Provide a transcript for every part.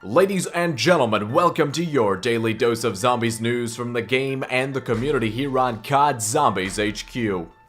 Ladies and gentlemen, welcome to your daily dose of zombies news from the game and the community here on COD Zombies HQ.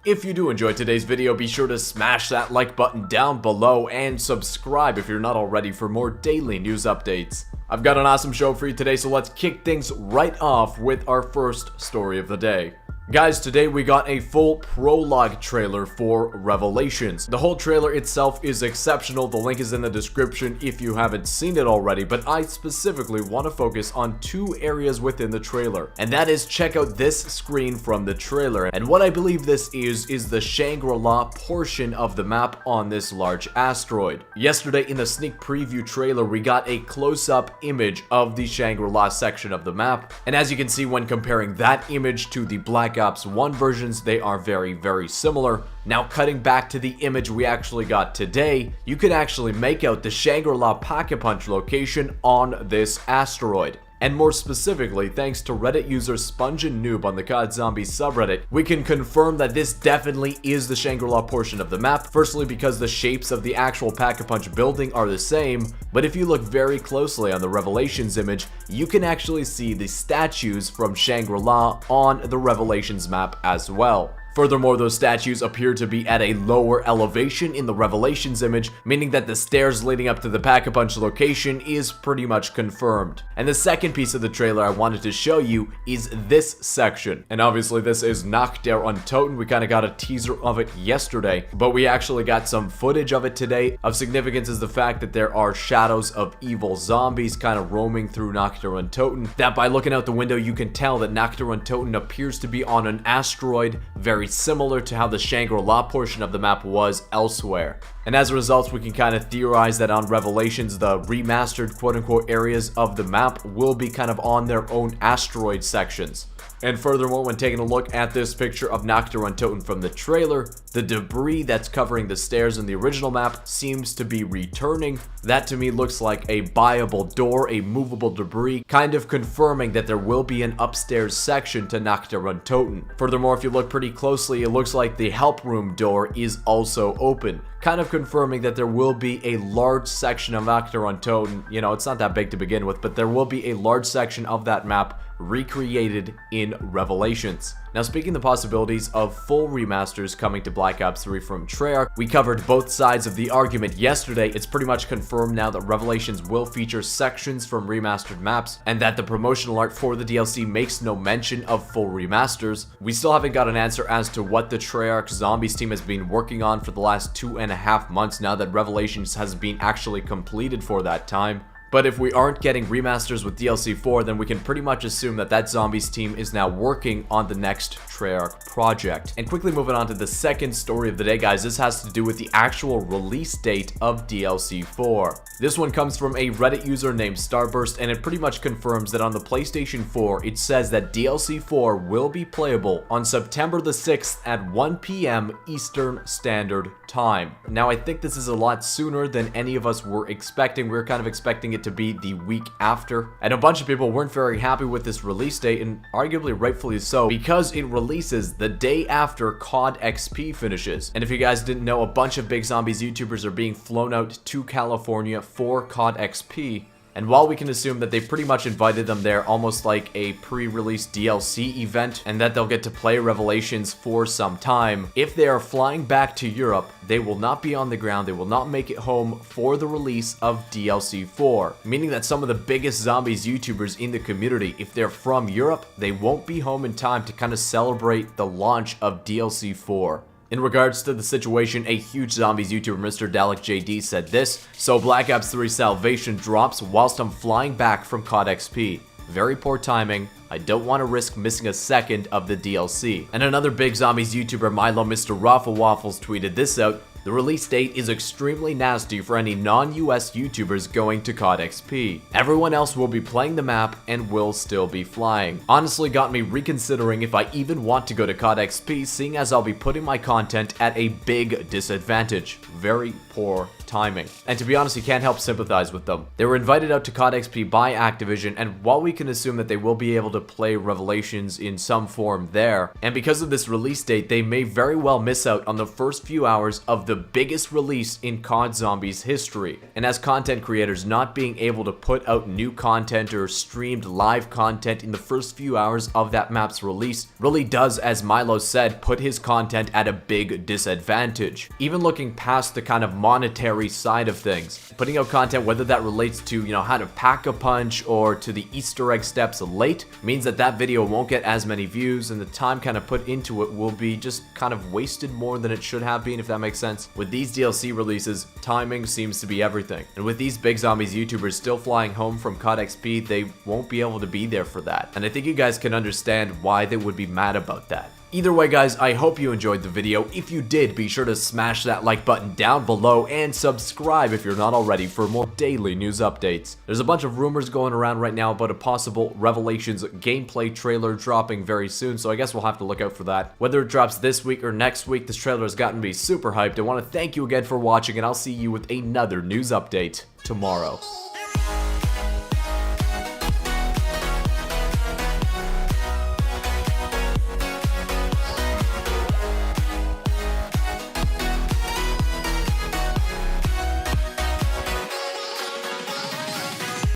If you do enjoy today's video, be sure to smash that like button down below and subscribe if you're not already for more daily news updates. I've got an awesome show for you today, so let's kick things right off with our first story of the day. Guys, today we got a full prologue trailer for Revelations. The whole trailer itself is exceptional. The link is in the description if you haven't seen it already, but I specifically want to focus on two areas within the trailer. And that is, check out this screen from the trailer. And what I believe this is the Shangri La portion of the map on this large asteroid. Yesterday in the sneak preview trailer, we got a close-up image of the Shangri La section of the map. And as you can see, when comparing that image to the Black Ops 1 versions, they are very similar. Now cutting back to the image we actually got today, you can actually make out the Shangri La Pack-a-Punch location on this asteroid. And more specifically, thanks to Reddit user SpongeandNoob on the COD Zombies subreddit, we can confirm that this definitely is the Shangri La portion of the map. Firstly, because the shapes of the actual Pack-a-Punch building are the same, but if you look very closely on the Revelations image, you can actually see the statues from Shangri La on the Revelations map as well. Furthermore, those statues appear to be at a lower elevation in the Revelations image, meaning that the stairs leading up to the Pack-a-Punch location is pretty much confirmed. And the second piece of the trailer I wanted to show you is this section. And obviously this is Nacht Der Untoten. We kind of got a teaser of it yesterday, but we actually got some footage of it today. Of significance is the fact that there are shadows of evil zombies kind of roaming through Nacht Der Untoten. That by looking out the window, you can tell that Nacht Der Untoten appears to be on an asteroid, very similar to how the Shangri La portion of the map was elsewhere. And as a result, we can kind of theorize that on Revelations, the remastered quote-unquote areas of the map will be kind of on their own asteroid sections. And furthermore, when taking a look at this picture of Nacht Der Untoten from the trailer, the debris that's covering the stairs in the original map seems to be returning. That to me looks like a buyable door, a movable debris, kind of confirming that there will be an upstairs section to Nacht Der Untoten. Furthermore, if you look pretty closely, it looks like the help room door is also open, kind of confirming that there will be a large section of Nacht Der Untoten. You know, it's not that big to begin with, but there will be a large section of that map recreated in Revelations. Now, speaking the possibilities of full remasters coming to Black Ops 3 from Treyarch, we covered both sides of the argument yesterday. It's pretty much confirmed now that Revelations will feature sections from remastered maps, and that the promotional art for the DLC makes no mention of full remasters. We still haven't got an answer as to what the Treyarch Zombies team has been working on for the last 2.5 months now that Revelations has been actually completed for that time. But if we aren't getting remasters with DLC 4, then we can pretty much assume that that Zombies team is now working on the next Treyarch project. And quickly moving on to the second story of the day, guys, this has to do with the actual release date of DLC 4. This one comes from a Reddit user named Starburst, and it pretty much confirms that on the PlayStation 4, it says that DLC 4 will be playable on September the 6th at 1 p.m. Eastern Standard Time. Now, I think this is a lot sooner than any of us were expecting. We were kind of expecting it to be the week after, and a bunch of people weren't very happy with this release date, and arguably rightfully so, because it releases the day after COD XP finishes. And if you guys didn't know, a bunch of big zombies YouTubers are being flown out to California for COD XP. And while we can assume that they pretty much invited them there almost like a pre-release DLC event, and that they'll get to play Revelations for some time, if they are flying back to Europe, they will not be on the ground, they will not make it home for the release of DLC 4. Meaning that some of the biggest zombies YouTubers in the community, if they're from Europe, they won't be home in time to kind of celebrate the launch of DLC 4. In regards to the situation, a huge zombies YouTuber, Mr. Dalek JD, said this: "So Black Ops 3 Salvation drops whilst I'm flying back from COD XP. Very poor timing. I don't want to risk missing a second of the DLC." And another big zombies YouTuber, Milo Mr. Raffle Waffles, tweeted this out: "The release date is extremely nasty for any non-US YouTubers going to COD XP. Everyone else will be playing the map and will still be flying. Honestly got me reconsidering if I even want to go to COD XP, seeing as I'll be putting my content at a big disadvantage. Very poor timing. And to be honest, you can't help sympathize with them. They were invited out to COD XP by Activision, and while we can assume that they will be able to play Revelations in some form there, and because of this release date, they may very well miss out on the first few hours of the biggest release in COD Zombies history. And as content creators, not being able to put out new content or streamed live content in the first few hours of that map's release really does, as Milo said, put his content at a big disadvantage. Even looking past the kind of monetary side of things, putting out content, whether that relates to, how to pack a punch or to the Easter egg steps late, means that that video won't get as many views, and the time kind of put into it will be just kind of wasted more than it should have been, if that makes sense. With these DLC releases, timing seems to be everything. And with these Big Zombies YouTubers still flying home from COD XP, they won't be able to be there for that. And I think you guys can understand why they would be mad about that. Either way, guys, I hope you enjoyed the video. If you did, be sure to smash that like button down below and subscribe if you're not already for more daily news updates. There's a bunch of rumors going around right now about a possible Revelations gameplay trailer dropping very soon, so I guess we'll have to look out for that. Whether it drops this week or next week, this trailer has gotten me super hyped. I want to thank you again for watching, and I'll see you with another news update tomorrow.